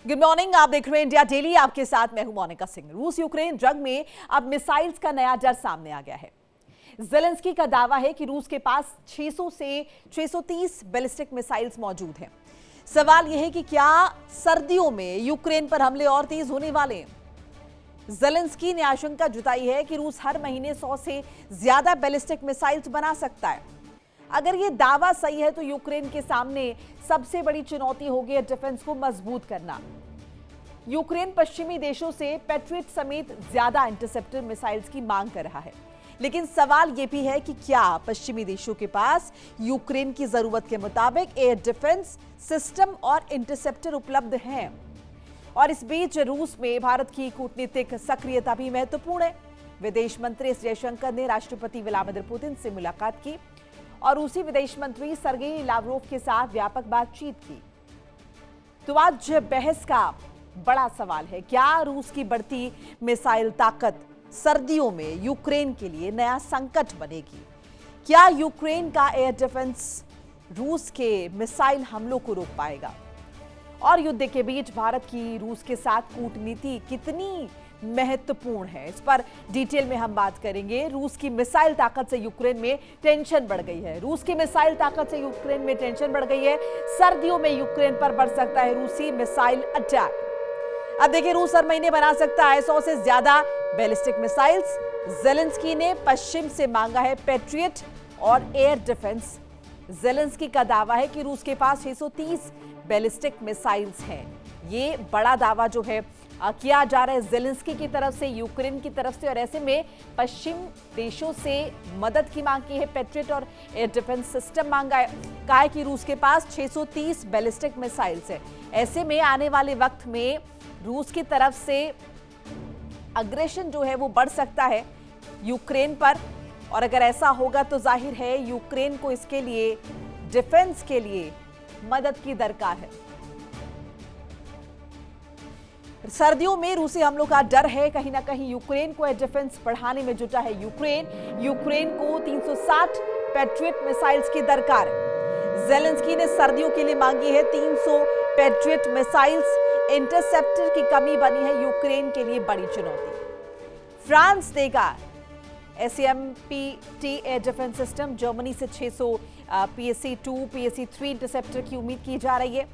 Good morning, आप देख रहे हैं इंडिया डेली। आपके साथ मैं हूं मोनिका सिंह। रूस यूक्रेन जंग में अब मिसाइल्स का नया डर सामने आ गया है। ज़ेलेंस्की का दावा है कि रूस के पास 600 से 630 बैलिस्टिक मिसाइल्स मौजूद हैं। सवाल यह है कि क्या सर्दियों में यूक्रेन पर हमले और तेज होने वाले हैं? ज़ेलेंस्की ने आशंका जताई है कि रूस हर महीने 100 से ज्यादा बैलिस्टिक मिसाइल्स बना सकता है। अगर यह दावा सही है तो यूक्रेन के सामने सबसे बड़ी चुनौती होगी डिफेंस को मजबूत करना। यूक्रेन पश्चिमी देशों से पैट्रियट समेत ज्यादा इंटरसेप्टर मिसाइल्स की मांग कर रहा है, लेकिन सवाल यह भी है कि क्या पश्चिमी देशों के पास यूक्रेन की जरूरत के मुताबिक एयर डिफेंस सिस्टम और इंटरसेप्टर उपलब्ध हैं। और इस बीच रूस में भारत की कूटनीतिक सक्रियता भी महत्वपूर्ण है। विदेश मंत्री एस जयशंकर ने राष्ट्रपति व्लादिमीर पुतिन से मुलाकात की और रूसी विदेश मंत्री सर्गेई लावरोव के साथ व्यापक बातचीत की। तो आज बहस का बड़ा सवाल है, क्या रूस की बढ़ती मिसाइल ताकत सर्दियों में यूक्रेन के लिए नया संकट बनेगी? क्या यूक्रेन का एयर डिफेंस रूस के मिसाइल हमलों को रोक पाएगा? और युद्ध के बीच भारत की रूस के साथ कूटनीति कितनी महत्वपूर्ण है, इस पर डिटेल में हम बात करेंगे। रूस की मिसाइल ताकत से यूक्रेन में टेंशन बढ़ गई है। रूस की मिसाइल ताकत से यूक्रेन में टेंशन बढ़ गई है। सर्दियों में यूक्रेन पर बढ़ सकता है रूसी मिसाइल अटैक। अब देखिए, रूस हर महीने बना सकता है 100 से ज्यादा बैलिस्टिक मिसाइल्स। ज़ेलेंस्की ने पश्चिम से मांगा है पैट्रियट और एयर डिफेंस। ज़ेलेंस्की का दावा है कि रूस के पास 630 बैलिस्टिक मिसाइल्स हैं। ये बड़ा दावा जो है किया जा रहा है ज़ेलेंस्की की तरफ से, यूक्रेन की तरफ से, और ऐसे में पश्चिम देशों से मदद की मांग की है। पैट्रियट और एयर डिफेंस सिस्टम मांगा है। कहा है कि रूस के पास 630 बैलिस्टिक मिसाइल्स है। ऐसे में आने वाले वक्त में रूस की तरफ से अग्रेशन जो है वो बढ़ सकता है यूक्रेन पर, और अगर ऐसा होगा तो जाहिर है यूक्रेन को इसके लिए, डिफेंस के लिए मदद की दरकार है। सर्दियों में रूसी हमलों का डर है। कहीं ना कहीं यूक्रेन को एयर डिफेंस बढ़ाने में जुटा है यूक्रेन को 360 पैट्रियट मिसाइल्स की दरकार है। ज़ेलेंस्की ने सर्दियों के लिए मांगी है 300 पैट्रियट मिसाइल्स। इंटरसेप्टर की कमी बनी है यूक्रेन के लिए बड़ी चुनौती। फ्रांस देगा SAMPT air defence system. Germany से 600 PSC-2 PSC-3 इंटरसेप्टर की उम्मीद की जा रही है।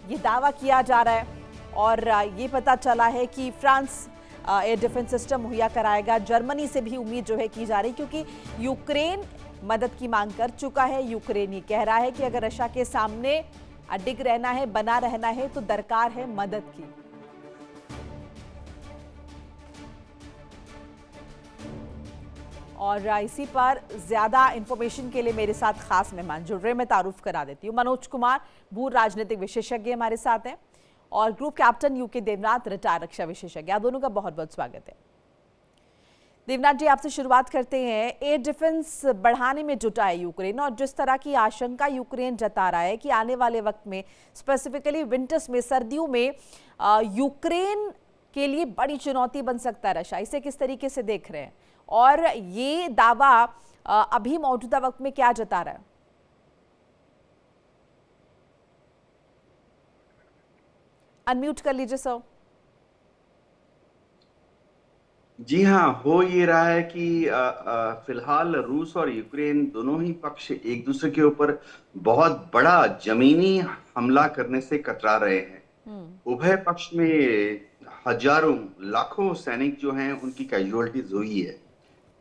ये दावा किया जा रहा है और ये पता चला है कि फ्रांस एयर डिफेंस सिस्टम मुहैया कराएगा। जर्मनी से भी उम्मीद जो है की जा रही, क्योंकि यूक्रेन मदद की मांग कर चुका है। यूक्रेन ये कह रहा है कि अगर रशिया के सामने अडिग रहना है, बना रहना है, तो दरकार है मदद की। और इसी पर ज्यादा इंफॉर्मेशन के लिए मेरे साथ खास मेहमान जुड़ रहे हैं। मैं तारुफ करा देती हूँ। मनोज कुमार, भूर राजनीतिक विशेषज्ञ हमारे साथ हैं, और group captain UK Devnath, retired रक्षा विशेषज्ञ। आप दोनों का बहुत बहुत स्वागत है। देवनाथ जी, आपसे शुरुआत करते हैं। एयर डिफेंस बढ़ाने में जुटा है यूक्रेन, और जिस तरह की आशंका यूक्रेन जता रहा है कि आने वाले वक्त में, स्पेसिफिकली विंटर्स में, सर्दियों में यूक्रेन के लिए बड़ी चुनौती बन सकता है रशिया, इसे किस तरीके से देख रहे हैं? और ये दावा अभी मौजूदा वक्त में क्या जता रहा है? अनम्यूट कर लीजिए सर। जी हाँ, हो ये रहा है कि फिलहाल रूस और यूक्रेन दोनों ही पक्ष एक दूसरे के ऊपर बहुत बड़ा जमीनी हमला करने से कतरा रहे हैं। उभय पक्ष में हजारों लाखों सैनिक जो हैं उनकी कैजुअलिटीज हुई है।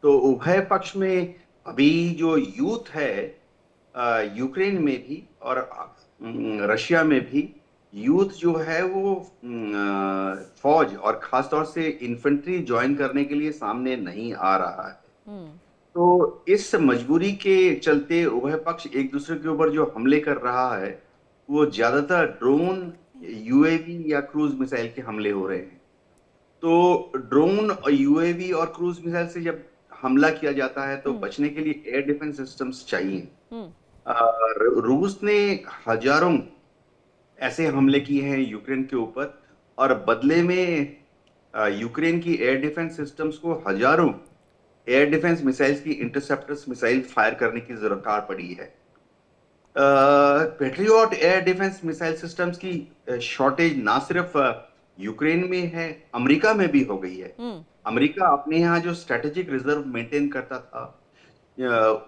तो उभय पक्ष में अभी जो यूथ है यूक्रेन में भी और रशिया में भी, यूथ जो है वो फौज और खासतौर से इन्फेंट्री ज्वाइन करने के लिए सामने नहीं आ रहा है। तो इस मजबूरी के चलते उभय पक्ष एक दूसरे के ऊपर जो हमले कर रहा है वो ज्यादातर ड्रोन, UAV या क्रूज मिसाइल के हमले हो रहे हैं। तो ड्रोन और UAV और क्रूज मिसाइल से जब हमला किया जाता है तो बचने के लिए एयर डिफेंस सिस्टम्स चाहिए। रूस ने हजारों ऐसे हमले किए हैं यूक्रेन के ऊपर, और बदले में यूक्रेन की एयर डिफेंस सिस्टम्स को हजारों एयर डिफेंस मिसाइल्स की इंटरसेप्टर्स मिसाइल फायर करने की जरूरत पड़ी है। Patriot air defence missile systems की शॉर्टेज ना सिर्फ यूक्रेन में है, अमेरिका में भी हो गई है। अमेरिका अपने यहाँ जो स्ट्रेटेजिक रिजर्व मेंटेन करता था,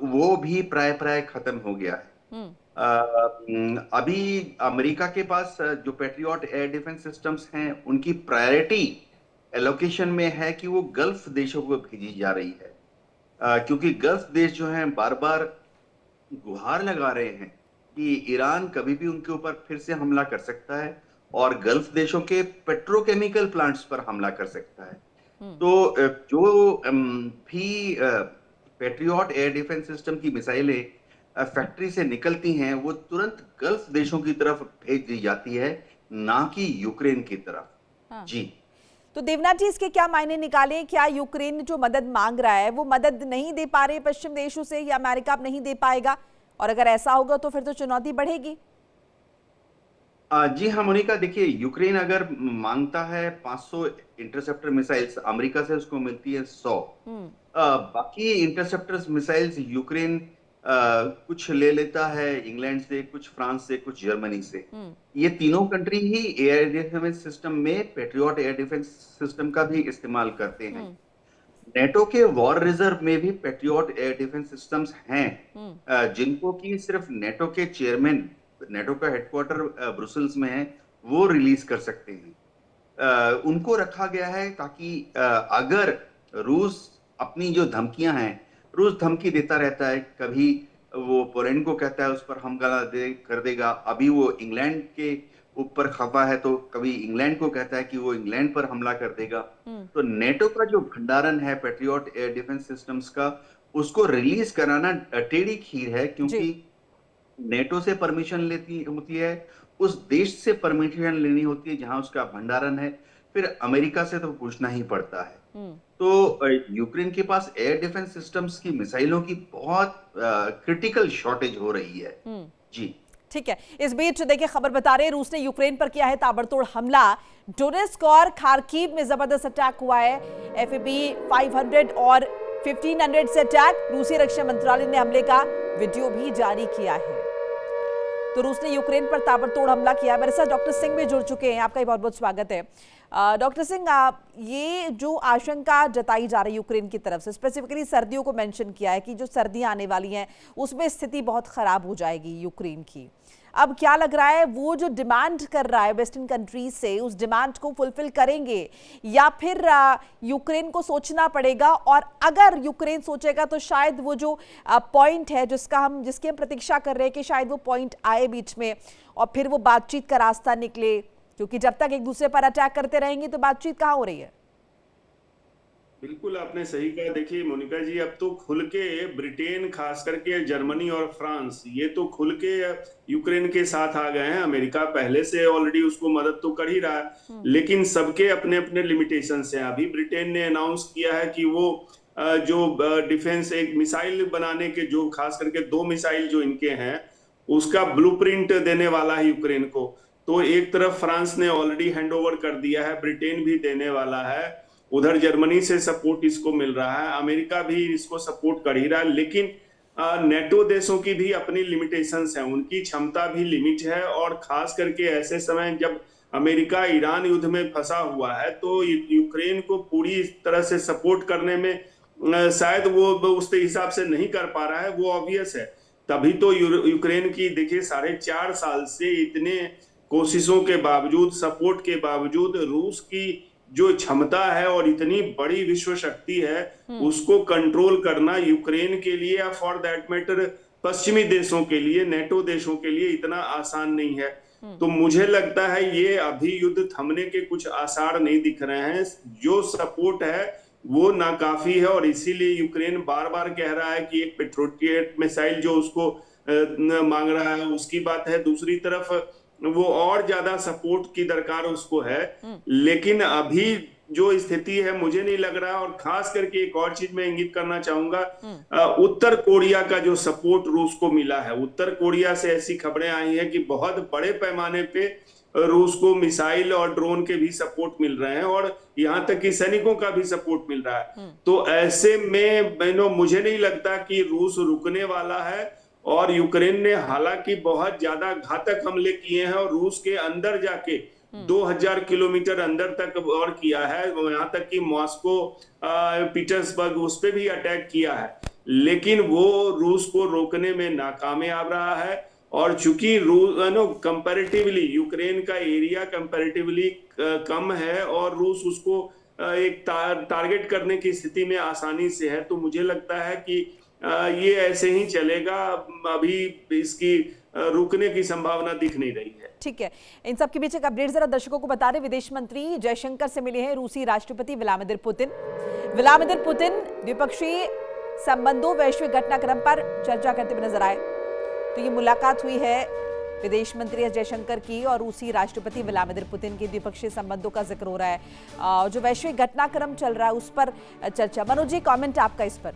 वो भी प्राय प्राय खत्म हो गया है। अभी अमेरिका के पास जो पेट्रियट एयर डिफेंस सिस्टम्स हैं, उनकी प्रायोरिटी एलोकेशन में है कि वो गल्फ देशों को भेजी जा रही है, क्योंकि गल्फ देश जो हैं बार बार गुहार लगा रहे हैं कि ईरान कभी भी उनके ऊपर फिर से हमला कर सकता है और गल्फ देशों के पेट्रोकेमिकल प्लांट्स पर हमला कर सकता है। तो जो भी पेट्रियट एयर डिफेंस सिस्टम की मिसाइलें फैक्ट्री से निकलती हैं, वो तुरंत गल्फ देशों की तरफ भेज दी जाती है, ना कि यूक्रेन की तरफ। हाँ। जी, तो देवनाथ जी, इसके क्या मायने निकाले? क्या यूक्रेन जो मदद मांग रहा है वो मदद नहीं दे पा रहे पश्चिम देशों से, या अमेरिका अब नहीं दे पाएगा? और अगर ऐसा होगा तो फिर तो चुनौती बढ़ेगी। जी हाँ मोनिका, देखिए, यूक्रेन अगर मांगता है 500 इंटरसेप्टर मिसाइल्स, अमेरिका से उसको मिलती है 100। बाकी इंटरसेप्टर मिसाइल्स यूक्रेन कुछ ले लेता है इंग्लैंड से, कुछ फ्रांस से, कुछ जर्मनी से। ये तीनों कंट्री ही एयर डिफेंस सिस्टम में पेट्रियट एयर डिफेंस सिस्टम का भी इस्तेमाल करते हैं। नेटो के वॉर रिजर्व में भी पेट्रियट एयर डिफेंस सिस्टम्स हैं, जिनको कि सिर्फ नेटो के चेयरमैन, नेटो का हेडक्वार्टर ब्रुसेल्स में है, वो रिलीज कर सकते हैं। उनको रखा गया है ताकि अगर रूस अपनी जो धमकियां हैं, रूस धमकी देता रहता है, कभी वो पोलैंड को कहता है उस पर हमला कर देगा, अभी वो इंग्लैंड के ऊपर खफा है तो कभी इंग्लैंड को कहता है कि वो इंग्लैंड पर हमला कर देगा। तो नेटो का जो भंडारण है पेट्रियट एयर डिफेंस सिस्टम्स का, उसको रिलीज कराना टेढ़ी खीर है, क्योंकि नेटो से परमिशन लेती होती है, उस देश से परमिशन लेनी होती है जहां उसका भंडारण है, फिर अमेरिका से तो पूछना ही पड़ता है। तो यूक्रेन के पास एयर डिफेंस सिस्टम्स की मिसाइलों की बहुत क्रिटिकल शॉर्टेज हो रही है। जी, ठीक है। इस बीच देखिए, खबर बता रहे हैं रूस ने यूक्रेन पर किया है ताबड़तोड़ हमला। डोनेस्क और खार्किव में जबरदस्त अटैक हुआ है। FAB 500 और 1500 से अटैक। रूसी रक्षा मंत्रालय ने हमले का वीडियो भी जारी किया है। तो रूस ने यूक्रेन पर ताबड़तोड़ हमला किया। मेरे साथ डॉक्टर सिंह भी जुड़ चुके हैं, आपका भी बहुत बहुत स्वागत है। डॉक्टर सिंह, ये जो आशंका जताई जा रही है यूक्रेन की तरफ से, स्पेसिफिकली सर्दियों को मेंशन किया है कि जो सर्दियां आने वाली हैं उसमें स्थिति बहुत खराब हो जाएगी यूक्रेन की। अब क्या लग रहा है, वो जो डिमांड कर रहा है वेस्टर्न कंट्रीज से, उस डिमांड को फुलफिल करेंगे या फिर यूक्रेन को सोचना पड़ेगा? और अगर यूक्रेन सोचेगा तो शायद वो जो पॉइंट है जिसकी हम प्रतीक्षा कर रहे हैं कि शायद वो पॉइंट आए बीच में और फिर वो बातचीत का रास्ता निकले, क्योंकि जब तक एक दूसरे पर अटैक करते रहेंगे तो बातचीत कहाँ हो रही है? बिल्कुल आपने सही कहा। देखिए मोनिका जी, अब तो खुल के ब्रिटेन, खास करके जर्मनी और फ्रांस, ये तो खुल के यूक्रेन के साथ आ गए हैं। अमेरिका पहले से ऑलरेडी उसको मदद तो कर ही रहा है, लेकिन सबके अपने अपने लिमिटेशंस हैं। अभी ब्रिटेन ने अनाउंस किया है कि वो जो डिफेंस एक मिसाइल बनाने के, जो खास करके 2 मिसाइल जो इनके हैं, उसका ब्लूप्रिंट देने वाला है यूक्रेन को। तो एक तरफ फ्रांस ने ऑलरेडी हैंड ओवर कर दिया है, ब्रिटेन भी देने वाला है, उधर जर्मनी से सपोर्ट इसको मिल रहा है, अमेरिका भी इसको सपोर्ट कर ही रहा है। लेकिन नेटो देशों की भी अपनी लिमिटेशंस हैं, उनकी क्षमता भी लिमिट है। और खास करके ऐसे समय जब अमेरिका ईरान युद्ध में फंसा हुआ है, तो यूक्रेन को पूरी तरह से सपोर्ट करने में शायद वो उस हिसाब से नहीं कर पा रहा है, वो ऑब्वियस है। तभी तो यूक्रेन की देखिए 4.5 साल से इतने कोशिशों के बावजूद, सपोर्ट के बावजूद, रूस की जो क्षमता है और इतनी बड़ी विश्व शक्ति है, उसको कंट्रोल करना यूक्रेन के लिए या फॉर दैट मैटर पश्चिमी देशों के लिए, नेटो देशों के लिए इतना आसान नहीं है। तो मुझे लगता है ये अभी युद्ध थमने के कुछ आसार नहीं दिख रहे हैं। जो सपोर्ट है वो नाकाफी है और इसीलिए यूक्रेन बार बार कह रहा है कि एक पेट्रियट मिसाइल जो उसको मांग रहा है, उसकी बात है। दूसरी तरफ वो और ज्यादा सपोर्ट की दरकार उसको है। लेकिन अभी जो स्थिति है, मुझे नहीं लग रहा। और खास करके एक और चीज मैं इंगित करना चाहूंगा, उत्तर कोरिया का जो सपोर्ट रूस को मिला है, उत्तर कोरिया से ऐसी खबरें आई हैं कि बहुत बड़े पैमाने पे रूस को मिसाइल और ड्रोन के भी सपोर्ट मिल रहे हैं और यहाँ तक कि सैनिकों का भी सपोर्ट मिल रहा है। तो ऐसे में मुझे नहीं लगता कि रूस रुकने वाला है और यूक्रेन ने हालांकि बहुत ज्यादा घातक हमले किए हैं और रूस के अंदर जाके 2000 किलोमीटर अंदर तक और किया है, यहाँ तक कि मॉस्को, पीटर्सबर्ग, उस पे भी अटैक किया है, लेकिन वो रूस को रोकने में नाकामयाब रहा है। और चूंकि रूस कंपैरेटिवली यूक्रेन का एरिया कंपैरेटिवली कम है और रूस उसको एक टारगेट करने की स्थिति में आसानी से है, तो मुझे लगता है कि ये ऐसे ही चलेगा। अभी इसकी रुकने की संभावना दिख नहीं रही है। ठीक है, इन सब के बीच एक अपडेट जरा दर्शकों को बता रहे, विदेश मंत्री जयशंकर से मिले हैं रूसी राष्ट्रपति व्लादिमीर पुतिन। व्लादिमीर पुतिन द्विपक्षीय संबंधों, वैश्विक घटनाक्रम पर चर्चा करते हुए नजर आए। तो ये मुलाकात हुई है विदेश मंत्री एस जयशंकर की और रूसी राष्ट्रपति व्लादिमीर पुतिन के द्विपक्षीय संबंधों का जिक्र हो रहा है। जो वैश्विक घटनाक्रम चल रहा है उस पर चर्चा। मनोज जी, कमेंट आपका इस पर।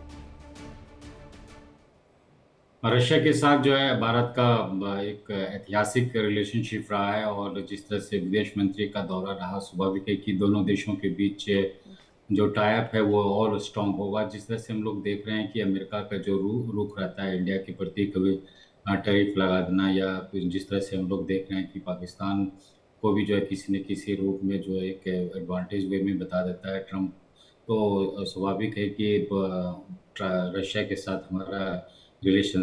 रशिया के साथ जो है भारत का एक ऐतिहासिक रिलेशनशिप रहा है और जिस तरह से विदेश मंत्री का दौरा रहा, स्वाभाविक है कि दोनों देशों के बीच जो टाइप है वो और स्ट्रांग होगा। जिस तरह से हम लोग देख रहे हैं कि अमेरिका का जो रुख रहता है इंडिया के प्रति, कभी टैरिफ लगा देना, या जिस तरह से हम लोग देख रहे हैं कि पाकिस्तान को भी जो है किसी न किसी रूप में जो एक एडवांटेज वे में बता देता है ट्रंप, तो स्वाभाविक है कि रशिया के साथ हमारा रिलेशन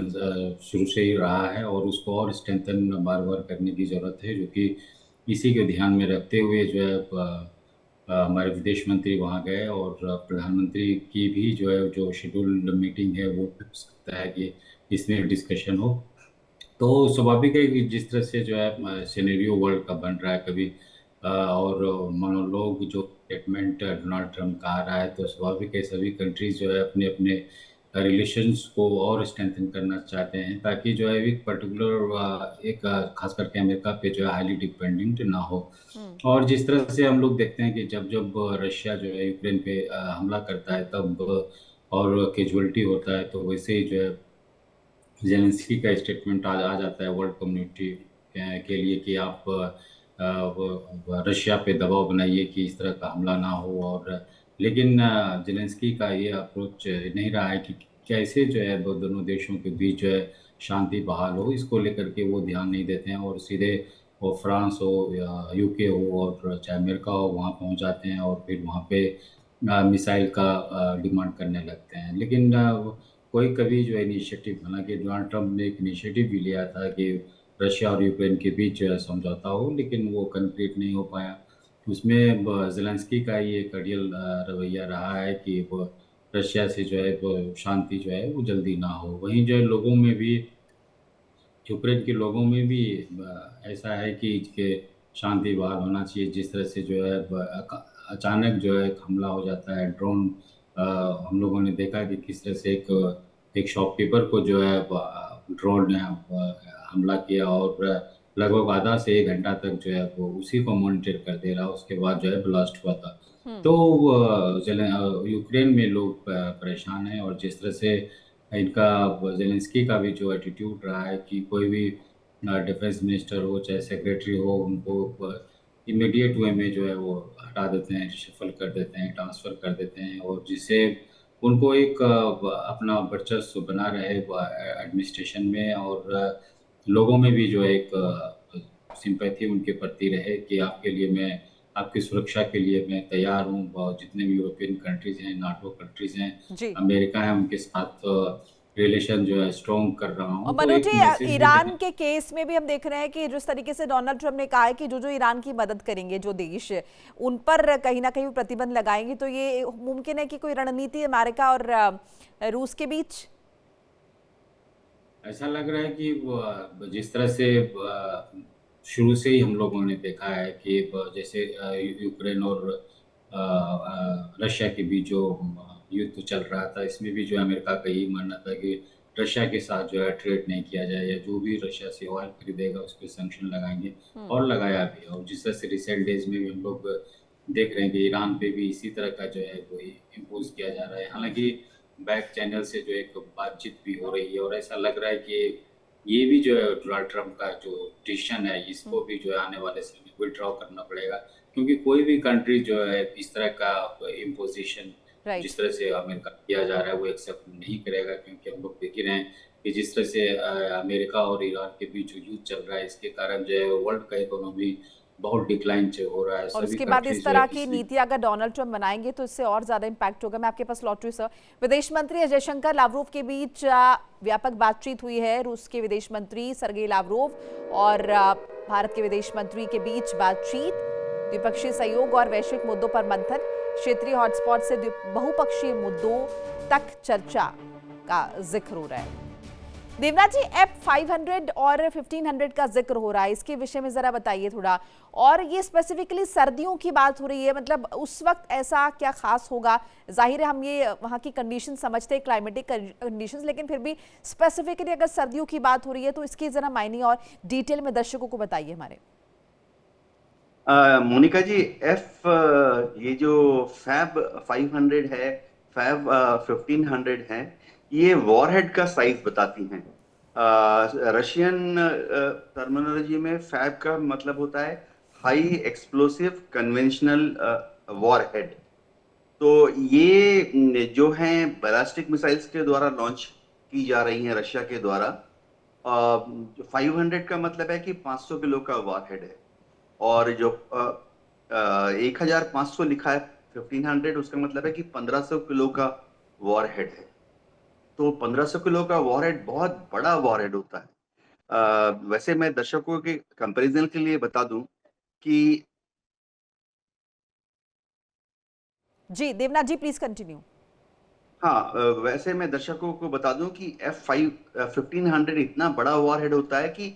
शुरू से ही रहा है और उसको और स्ट्रेंथन बार बार करने की ज़रूरत है, जो कि इसी के ध्यान में रखते हुए जो है हमारे विदेश मंत्री वहाँ गए और प्रधानमंत्री की भी जो है जो शेड्यूल्ड मीटिंग है वो हो सकता है कि इसमें डिस्कशन हो। तो स्वाभाविक है कि जिस तरह से जो है सिनेरियो वर्ल्ड का बन रहा है कभी और मोनोलॉग जो स्टेटमेंट डोनाल्ड ट्रंप का आ रहा है, तो स्वाभाविक है सभी कंट्रीज जो है अपने अपने रिलेशंस को और स्ट्रेंथन करना चाहते हैं, ताकि जो है एक पर्टिकुलर एक खास करके अमेरिका पे जो है हाईली डिपेंडेंट ना हो। और जिस तरह से हम लोग देखते हैं कि जब जब रशिया जो है यूक्रेन पे हमला करता है तब और कैजुअलिटी होता है, तो वैसे ही जो है जेलेंस्की का स्टेटमेंट आ जाता है वर्ल्ड कम्युनिटी के लिए कि आप रशिया पे दबाव बनाइए कि इस तरह का हमला ना हो। और लेकिन जेलेंस्की का ये अप्रोच नहीं रहा है कि कैसे जो है दोनों देशों के बीच जो है शांति बहाल हो, इसको लेकर के वो ध्यान नहीं देते हैं और सीधे वो फ्रांस हो या यूके हो और चाहे अमेरिका हो वहाँ पहुँच जाते हैं और फिर वहाँ पे मिसाइल का डिमांड करने लगते हैं। लेकिन कोई कभी जो है इनिशिएटिव, हालांकि डोनाल्ड ट्रंप ने एक इनिशिएटिव भी लिया था कि रशिया और यूक्रेन के बीच समझौता हो, लेकिन वो कंप्लीट नहीं हो पाया। उसमें ज़ेलेंस्की का ये एक अड़ियल रवैया रहा है कि वो रशिया से जो है वो शांति जो है वो जल्दी ना हो। वहीं जो है लोगों में भी, यूक्रेन के लोगों में भी ऐसा है कि शांति बहाल होना चाहिए। जिस तरह से जो है अचानक जो है हमला हो जाता है, ड्रोन हम लोगों ने देखा कि किस तरह से एक शॉपकीपर को जो है ड्रोन ने हमला किया और लगभग आधा से 1 घंटा तक जो है वो उसी को मॉनिटर कर दे रहा, उसके बाद जो है ब्लास्ट हुआ था। तो यूक्रेन में लोग परेशान हैं और जिस तरह से इनका जेलेंस्की का भी जो एटीट्यूड रहा है कि कोई भी डिफेंस मिनिस्टर हो चाहे सेक्रेटरी हो, उनको इमीडिएट वे में जो है वो हटा देते हैं, शफल कर देते हैं, ट्रांसफ़र कर देते हैं और जिससे उनको एक अपना वर्चस्व बना रहे एडमिनिस्ट्रेशन में और लोगों में भी जो एक सिंपैथी उनके प्रति रहे कि आपके लिए मैं, आपकी सुरक्षा के लिए मैं तैयार हूँ। जितने भी यूरोपियन कंट्रीज हैं, नाटो कंट्रीज हैं, अमेरिका है, उनके साथ रिलेशन जो है स्ट्रॉन्ग कर रहा हूँ। मनोज जी, ईरान के केस में भी हम देख रहे हैं कि जिस तरीके से डोनाल्ड ट्रंप ने कहा है कि जो ईरान की मदद करेंगे जो देश, उन पर कहीं ना कहीं प्रतिबंध लगाएंगे, तो ये मुमकिन है कि कोई रणनीति अमेरिका और रूस के बीच? ऐसा लग रहा है कि जिस तरह से शुरू से ही हम लोगों ने देखा है कि जैसे यूक्रेन और रशिया के बीच जो युद्ध चल रहा था, इसमें भी जो अमेरिका का यही मानना था कि रशिया के साथ जो है ट्रेड नहीं किया जाए या जो भी रशिया से ऑयल खरीदेगा उस पर सैंक्शन लगाएंगे, और लगाया भी। और जिस तरह से रिसेंट डेज में भी हम लोग देख रहे हैं कि ईरान पे भी इसी तरह का जो है वो इम्पोज किया जा रहा है। हालांकि बैक चैनल से जो एक बातचीत भी हो रही है और ऐसा लग रहा है कि ये भी जो है डोनाल्ड ट्रंप का जो डिसीजन है इसको भी जो है आने वाले समय में विड्रॉ करना पड़ेगा, क्योंकि कोई भी कंट्री जो है इस तरह का इम्पोजिशन जिस तरह से अमेरिका किया जा रहा है वो एक्सेप्ट नहीं करेगा। क्योंकि हम लोग देख ही रहे हैं कि जिस तरह से अमेरिका और ईरान के बीच जो युद्ध चल रहा है, इसके कारण जो है वर्ल्ड का इकोनॉमी बहुत डिक्लाइन हो रहा है। और सभी उसके बाद कंट्रीज इस जो है तरह की इसी नीति अगर डोनाल्ड ट्रंप बनाएंगे तो इससे और ज्यादा इंपैक्ट होगा। मैं आपके पास लौट रही हूं सर। विदेश मंत्री जयशंकर लावरोव के बीच व्यापक बातचीत हुई है। रूस के विदेश मंत्री सर्गेई लावरोव और भारत के विदेश मंत्री के बीच बातचीत, द्विपक्षीय सहयोग और वैश्विक मुद्दों पर मंथन, क्षेत्रीय हॉटस्पॉट से बहुपक्षीय मुद्दों तक चर्चा का जिक्र हो रहा है। देवनाथ जी, F500 और 1500 का जिक्र हो रहा है, इसके विषय में जरा बताइए थोड़ा। और ये स्पेसिफिकली सर्दियों की बात हो रही है, मतलब उस वक्त ऐसा क्या खास होगा? जाहिर है हम ये वहाँ की कंडीशन समझते हैं, क्लाइमेटिक कंडीशंस, लेकिन फिर भी स्पेसिफिकली अगर सर्दियों की बात हो रही है तो इसकी जरा मायने और डिटेल में दर्शकों को बताइए हमारे। मोनिका जी, ये जो फैब 500 है, फैब 1500 है, ये वॉरहेड का साइज बताती हैं। रशियन टर्मिनोलॉजी में फैब का मतलब होता है हाई एक्सप्लोसिव कन्वेंशनल वॉरहेड। तो ये जो हैं बैलिस्टिक मिसाइल्स के द्वारा लॉन्च की जा रही हैं रशिया के द्वारा। 500 का मतलब है कि 500 किलो का वॉरहेड है, और जो 1500 लिखा है 1500, उसका मतलब है कि 1500 किलो का वॉरहेड है। तो 1500 किलो का वॉरहेड बहुत बड़ा वॉरहेड होता है। वैसे मैं दर्शकों के कंपैरिजन के लिए बता दूं कि जी देवनाथ जी, प्लीज कंटिन्यू। हाँ, वैसे मैं दर्शकों को बता दूं कि F1500 इतना बड़ा वॉरहेड होता है कि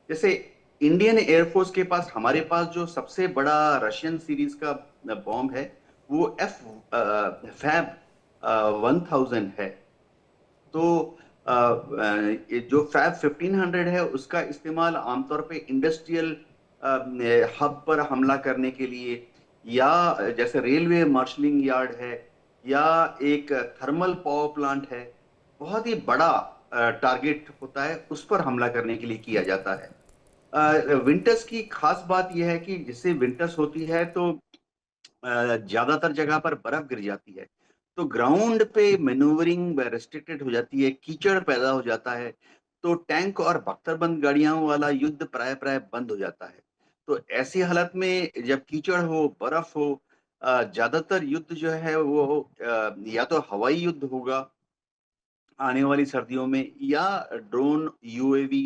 जैसे इंडियन एयरफोर्स के पास, हमारे पास जो सबसे बड़ा रशियन सीरीज का बॉम्ब है वो फैब 1000 है। तो ये जो फैब 1500 है उसका इस्तेमाल आमतौर पे इंडस्ट्रियल हब पर हमला करने के लिए, या जैसे रेलवे मार्शलिंग यार्ड है, या एक थर्मल पावर प्लांट है, बहुत ही बड़ा टारगेट होता है, उस पर हमला करने के लिए किया जाता है। विंटर्स की खास बात यह है कि जिससे विंटर्स होती है तो ज्यादातर जगह पर बर्फ गिर जाती है, तो ग्राउंड पे मैन्यूवरिंग रेस्ट्रिक्टेड हो जाती है, कीचड़ पैदा हो जाता है, तो टैंक और बख्तरबंद गाड़ियों वाला युद्ध प्राय प्राय बंद हो जाता है। तो ऐसी हालत में जब कीचड़ हो, बर्फ हो, ज्यादातर युद्ध जो है वो या तो हवाई युद्ध होगा आने वाली सर्दियों में, या ड्रोन, यूएवी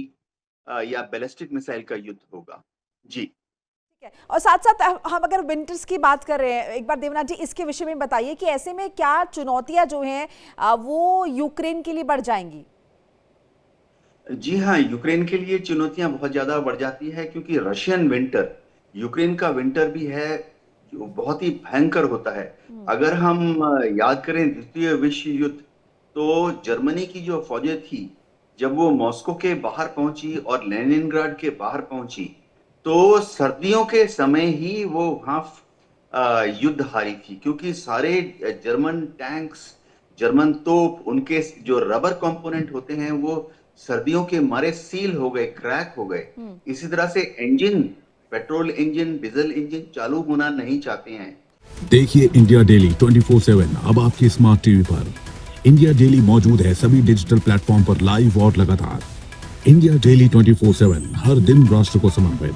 या बैलिस्टिक मिसाइल का युद्ध होगा। जी। ठीक है, और साथ साथ हम अगर विंटर्स की बात कर रहे हैं, एक बार देवनाथ जी इसके विषय में बताइए कि ऐसे में क्या चुनौतियां जो हैं वो यूक्रेन के लिए बढ़ जाएंगी? जी हाँ, यूक्रेन के लिए चुनौतियां बहुत ज्यादा बढ़ जाती है, क्योंकि रशियन विंटर, यूक्रेन का विंटर भी है जो बहुत ही भयंकर होता है। अगर हम याद करें द्वितीय विश्व युद्ध, तो जर्मनी की जो फौजें थी, जब वो मॉस्को के बाहर पहुंची और लेनिनग्राड के बाहर पहुंची, तो सर्दियों के समय ही वो वहां युद्ध हारी थी, क्योंकि सारे जर्मन टैंक्स, जर्मन तोप, उनके जो रबर कंपोनेंट होते हैं वो सर्दियों के मारे सील हो गए, क्रैक हो गए। इसी तरह से engine, petrol engine, diesel engine चालू होना नहीं चाहते हैं। देखिए इंडिया डेली 24/7 अब आपके स्मार्ट टीवी पर। इंडिया डेली मौजूद है सभी डिजिटल प्लेटफॉर्म पर लाइव और लगातार। इंडिया डेली 24/7 हर दिन राष्ट्र को समर्पित।